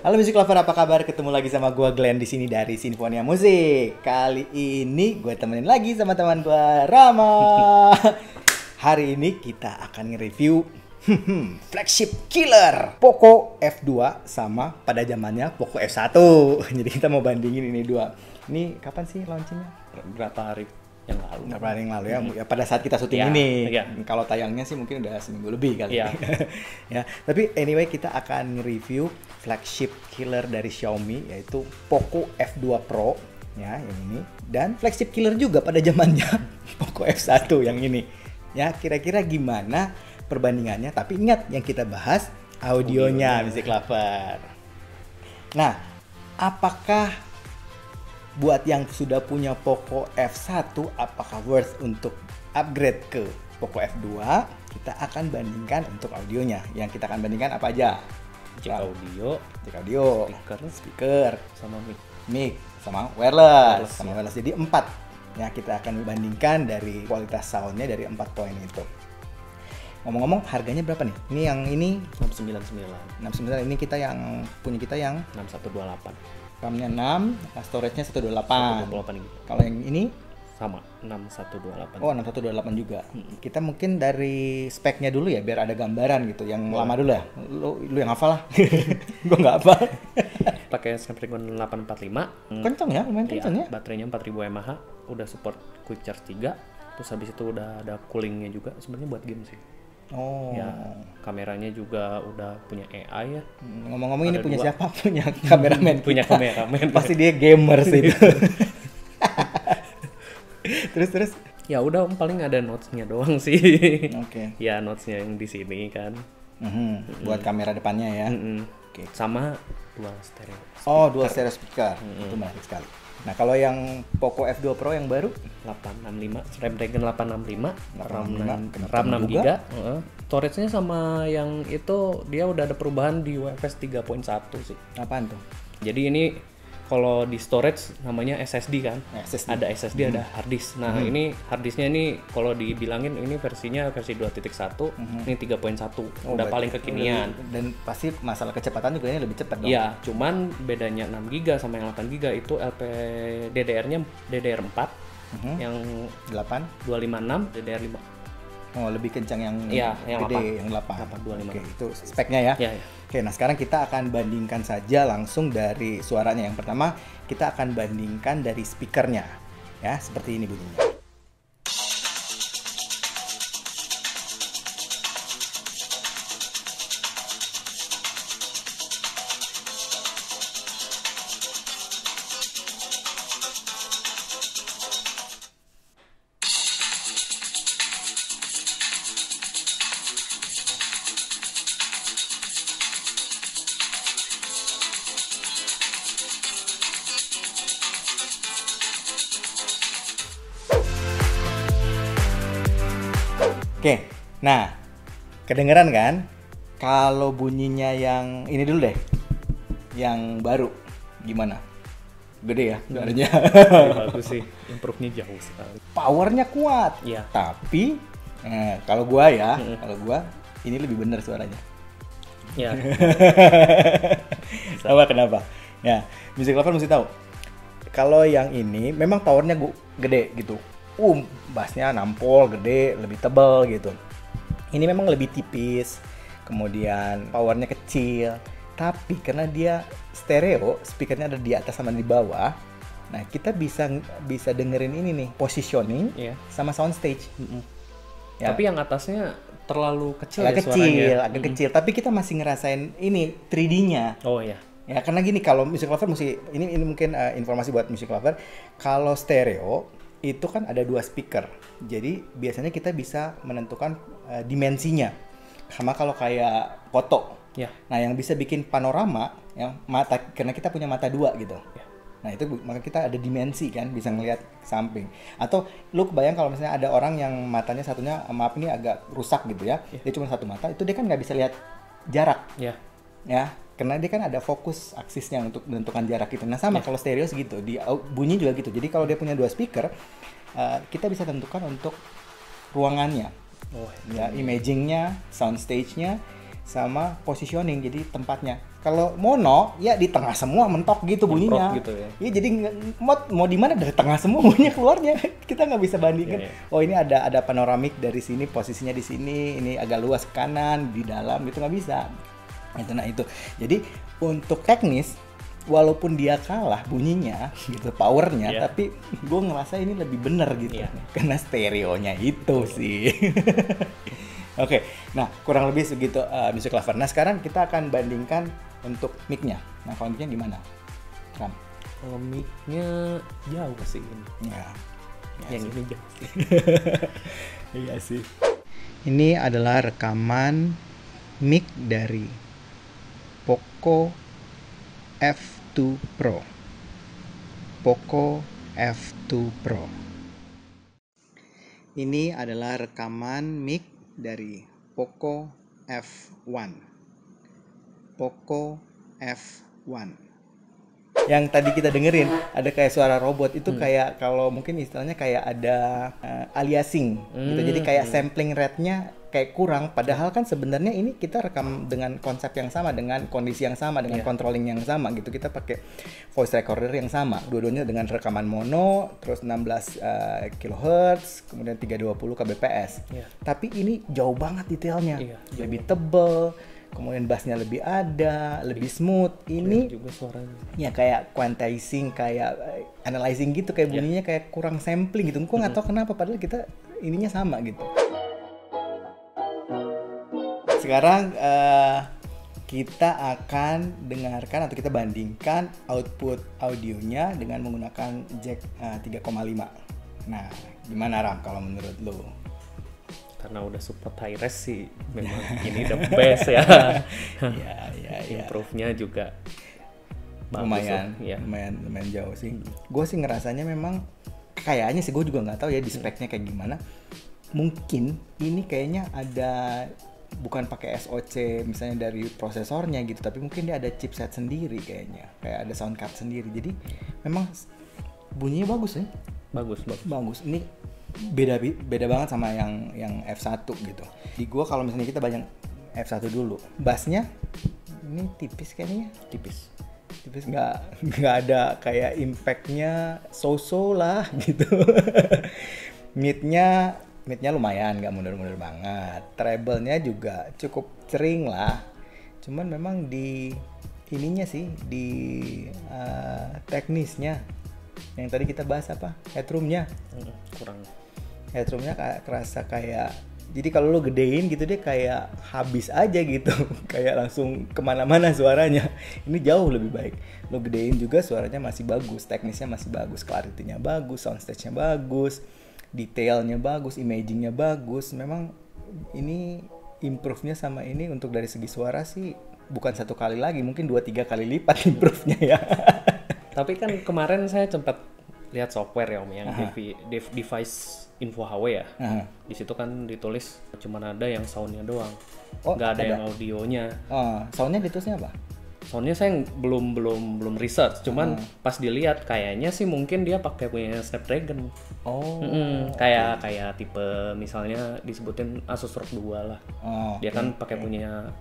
Halo Music Lover, apa kabar? Ketemu lagi sama gua Glenn di sini dari Sinfonia Musik. Kali ini gue temenin lagi sama teman gua Rama. Hari ini kita akan nge-review flagship killer Poco F2 sama pada zamannya Poco F1. Jadi kita mau bandingin ini dua. Ini kapan sih launchingnya? Berapa hari yang lalu? Berapa hari yang lalu ya? Ya pada saat kita syuting Ya, ini. ya. Kalau tayangnya sih mungkin udah seminggu lebih kali. Ya. Ya, tapi anyway kita akan nge-review flagship killer dari Xiaomi yaitu Poco F2 Pro ya, yang ini, dan flagship killer juga pada zamannya Poco F1 yang ini. Ya, kira-kira gimana perbandingannya? Tapi ingat yang kita bahas audionya, Music Lover. Nah, apakah buat yang sudah punya Poco F1 apakah worth untuk upgrade ke Poco F2? Kita akan bandingkan untuk audionya. Yang kita akan bandingkan apa aja? Cek audio, speaker, sama mic, sama wireless, Jadi 4. Ya, kita akan bandingkan dari kualitas soundnya dari 4 poin itu. Ngomong-ngomong, harganya berapa nih? Ini yang ini 699. 69. Ini kita yang punya kita yang 6128. RAM-nya 6, storage-nya 128. 128 gitu. Kalau yang ini Sama 6128. oh 6128 juga. Kita mungkin dari speknya dulu ya biar ada gambaran gitu. Yang lama dulu ya. Lu yang hafal lah. Gua nggak hafal. Pakai Snapdragon 845. Kenceng ya, lumayan kenceng ya. Baterainya 4000 mAh, udah support quick charge 3. Terus habis itu udah ada coolingnya juga. Sebenarnya buat game sih. Oh. Ya, kameranya juga udah punya AI ya. Ngomong-ngomong ini Ada punya 2. siapa? Punya kameramen. Punya kita. kameramen. Pasti dia gamer sih. Terus. Ya udah, paling ada notes-nya doang sih. Oke. Ya, notes-nya yang di sini kan. Buat kamera depannya ya. Oke. Sama dual stereo. Oh, dual stereo speaker. Itu menarik sekali. Nah, kalau yang Poco F2 Pro yang baru 865, Snapdragon 865, RAM 6 juga. GB. Storage-nya sama yang itu dia udah ada perubahan di UFS 3.1 sih. apaan tuh? Jadi ini kalau di storage namanya SSD kan. SSD. Ada SSD, ada hard disk. Nah, ini hard disknya ini kalau dibilangin ini versinya versi 2.1, ini 3.1. Udah paling kekinian. Dan pasti masalah kecepatan juga ini lebih cepat dong. Iya, cuman bedanya 6 GB sama yang 8 GB itu LPDDR-nya DDR4, yang 8. 256 DDR5. Oh, lebih kencang yang Iya, yang gede, 8. yang 8. 256. Oke, itu speknya ya. Iya, iya. Oke, nah sekarang kita akan bandingkan saja langsung dari suaranya. Yang pertama, kita akan bandingkan dari speakernya. Ya, seperti ini bunyinya. Oke, nah kedengeran kan? Kalau bunyinya yang ini dulu deh, yang baru gimana? Gede ya suaranya. Bagus sih, improve-nya jauh sekali. Powernya kuat. Iya. Tapi kalau gua ya, ini lebih bener suaranya. Ya. Sama kenapa? Ya, Music Lover mesti tahu. Kalau yang ini memang powernya gede gitu. Bassnya nampol, gede, lebih tebal gitu. Ini memang lebih tipis, kemudian powernya kecil. Tapi karena dia stereo, speakernya ada di atas sama di bawah. Nah, kita bisa dengerin ini nih, positioning sama soundstage. Ya. Tapi yang atasnya terlalu kecil agak ya kecil, suaranya. agak kecil. Tapi kita masih ngerasain ini 3D-nya. Oh ya. Ya, karena gini, kalau Music Lover ini mungkin informasi buat Music Lover. Kalau stereo itu kan ada 2 speaker. Jadi biasanya kita bisa menentukan dimensinya. Sama kalau kayak foto. Ya. Nah, yang bisa bikin panorama yang mata, karena kita punya mata 2 gitu. Ya. Nah, itu maka kita ada dimensi kan, bisa ngelihat samping. Atau lu kebayang kalau misalnya ada orang yang matanya satunya, maaf ini agak rusak gitu ya. Dia cuma satu mata, itu dia kan nggak bisa lihat jarak. Ya. Ya, karena dia kan ada fokus aksisnya untuk menentukan jarak itu. Nah, sama kalau stereo segitu, di bunyi juga gitu. Jadi kalau dia punya 2 speaker, kita bisa tentukan untuk ruangannya. Oh, Ya, imagingnya, soundstage-nya, sama positioning, jadi tempatnya. Kalau mono ya di tengah semua mentok gitu bunyinya. Gitu ya. Iya, jadi mau di mana dari tengah semua bunyinya keluarnya. Kita nggak bisa bandingin. Iya. Oh, ini ada panoramik dari sini, posisinya di sini, ini agak luas ke kanan, di dalam gitu, nggak bisa. Itu. Jadi untuk teknis, walaupun dia kalah bunyinya gitu, powernya, tapi gue ngerasa ini lebih bener gitu, karena stereonya itu sih. Oke, nah kurang lebih segitu Music Lover. Nah sekarang kita akan bandingkan untuk mic-nya. Nah kalau mic-nya gimana, Ram? Kalau mic-nya jauh sih ini. Ya yang sih. ini jauh sih. Iya sih. Ini adalah rekaman mic dari Poco F2 Pro. Poco F2 Pro. Ini adalah rekaman mic dari Poco F1. Poco F1. Yang tadi kita dengerin ada kayak suara robot itu, kayak kalau mungkin istilahnya kayak ada aliasing gitu. Jadi kayak sampling rate-nya kayak kurang, padahal kan sebenarnya ini kita rekam dengan konsep yang sama, dengan kondisi yang sama, dengan controlling yang sama gitu. Kita pakai voice recorder yang sama, dua-duanya dengan rekaman mono, terus 16 kHz, kemudian 320 kbps. Tapi ini jauh banget detailnya, lebih tebel, kemudian bassnya lebih ada, lebih smooth. Ini juga suaranya ya kayak quantizing, kayak analyzing gitu, kayak bunyinya kayak kurang sampling gitu. Gue nggak tahu kenapa, padahal kita ininya sama gitu. Sekarang kita akan dengarkan atau kita bandingkan output audionya dengan menggunakan jack 3,5. Nah, gimana Ram kalau menurut lo? Karena udah support high res sih, memang ini the best ya. Improve-nya juga lumayan, ya. lumayan jauh sih. Gue sih ngerasanya memang kayaknya sih, gue juga nggak tahu ya di speknya kayak gimana. Mungkin ini kayaknya ada, bukan pakai SoC misalnya dari prosesornya gitu, tapi mungkin dia ada chipset sendiri kayaknya, kayak ada sound card sendiri. Jadi memang bunyinya bagus ya. Bagus. Ini beda banget sama yang F1 gitu. Di gua kalau misalnya kita banyak F1 dulu, bassnya ini tipis kayaknya. Tipis, nggak ada kayak impactnya so-so lah gitu. Midnya lumayan, nggak mundur-mundur banget. Treble-nya juga cukup cering lah. Cuman memang di ininya sih, di teknisnya yang tadi kita bahas apa? Headroom-nya. Kurang. Headroom-nya kerasa kayak, jadi kalau lo gedein gitu dia kayak habis aja gitu. Kayak langsung kemana-mana suaranya. Ini jauh lebih baik. Lo gedein juga suaranya masih bagus, teknisnya masih bagus, clarity-nya bagus, soundstage-nya bagus, detailnya bagus, imagingnya bagus. Memang ini improve-nya sama ini untuk dari segi suara sih bukan 1 kali lagi, mungkin 2-3 kali lipat improve-nya ya. Tapi kan kemarin saya sempat lihat software ya Om, yang device info HW ya. Di situ kan ditulis cuman ada yang soundnya doang, nggak ada yang audionya. Soundnya ditulisnya apa? Soundnya saya belum research, cuman pas dilihat kayaknya sih mungkin dia pakai punya Snapdragon. Kayak tipe misalnya disebutin Asus ROG 2 lah. Dia kan pakai punya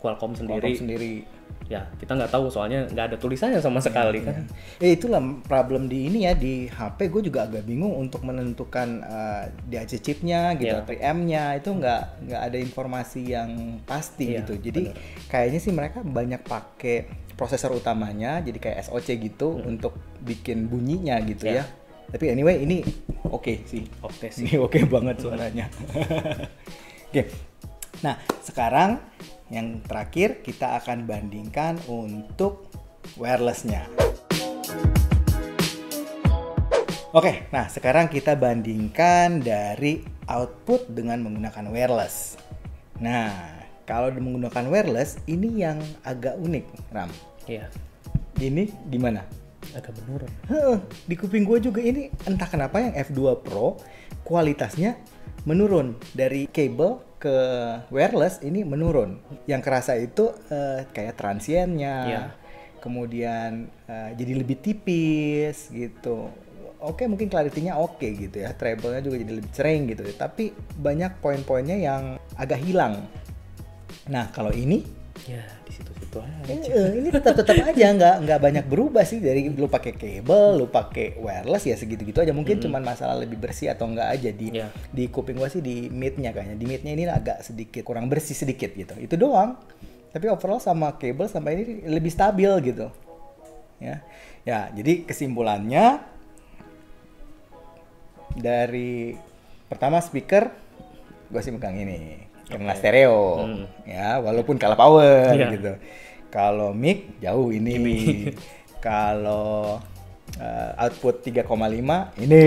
Qualcomm sendiri. Ya kita nggak tahu soalnya nggak ada tulisannya sama sekali kan. Itulah problem di ini ya, di HP gue juga agak bingung untuk menentukan DAC chipnya gitu, preamp-nya itu nggak ada informasi yang pasti gitu. Jadi kayaknya sih mereka banyak pakai prosesor utamanya, jadi kayak SoC gitu untuk bikin bunyinya gitu ya. Tapi anyway ini oke sih. Ini oke banget suaranya. Oke. Nah sekarang yang terakhir kita akan bandingkan untuk wireless-nya. Oke, nah sekarang kita bandingkan dari output dengan menggunakan wireless. Nah, kalau menggunakan wireless ini yang agak unik, Ram. Iya. Ini gimana? Agak menurun. Di kuping gue juga ini entah kenapa yang F2 Pro kualitasnya menurun, dari kabel ke wireless ini menurun. Yang kerasa itu kayak transiennya, kemudian jadi lebih tipis gitu. Oke, mungkin clarity-nya oke gitu ya, treble-nya juga jadi lebih cering gitu. Tapi banyak poin-poinnya yang agak hilang. Nah kalau ini ya di situ-situ aja. Ini tetap aja nggak banyak berubah sih, dari lu pakai kabel, lu pakai wireless ya segitu-gitu aja. Mungkin cuman masalah lebih bersih atau enggak aja di kuping gua sih, di mid-nya kayaknya. Di mid-nya ini agak sedikit kurang bersih sedikit gitu. Itu doang. Tapi overall sama kabel sama ini lebih stabil gitu. Ya. Ya, jadi kesimpulannya dari pertama speaker gua sih megang ini. Karena stereo. Ya, walaupun kalah power gitu. Kalau mic jauh ini. Kalau output 3,5 ini.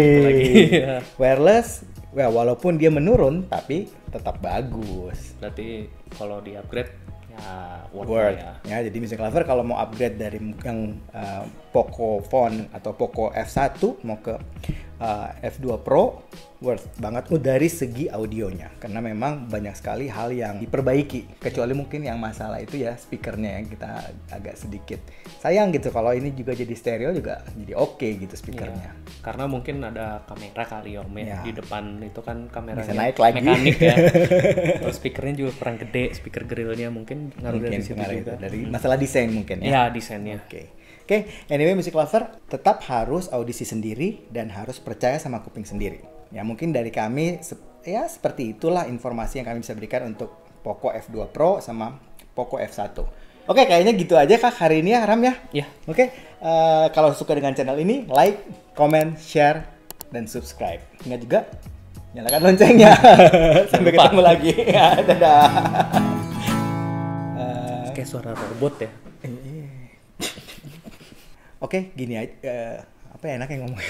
Wireless ya, walaupun dia menurun tapi tetap bagus. Berarti kalau di upgrade ya worth ya. Jadi Music Lover kalau mau upgrade dari yang Poco Phone atau Poco F1 mau ke F2 Pro, worth banget dari segi audionya, karena memang banyak sekali hal yang diperbaiki, kecuali mungkin yang masalah itu ya speakernya yang kita agak sedikit sayang gitu. Kalau ini juga jadi stereo juga jadi oke gitu speakernya. Ya, karena mungkin ada kamera kali Om ya. Di depan itu kan kameranya bisa naik lagi. Mekanik ya. Terus speakernya juga kurang gede, speaker grillnya mungkin ngaruh dari situ juga. Dari masalah desain mungkin ya. Ya desainnya. Oke, anyway Music Lover tetap harus audisi sendiri dan harus percaya sama kuping sendiri. Ya mungkin dari kami ya seperti itulah informasi yang kami bisa berikan untuk Poco F2 Pro sama Poco F1. Oke, kayaknya gitu aja Kak hari ini ya Ram ya. Iya. Oke, kalau suka dengan channel ini, like, comment, share, dan subscribe. Ingat juga nyalakan loncengnya. Sampai ketemu lagi. Ya, dadah. Kayak suara robot ya. Oke, gini aja. Apa ya enaknya ngomong?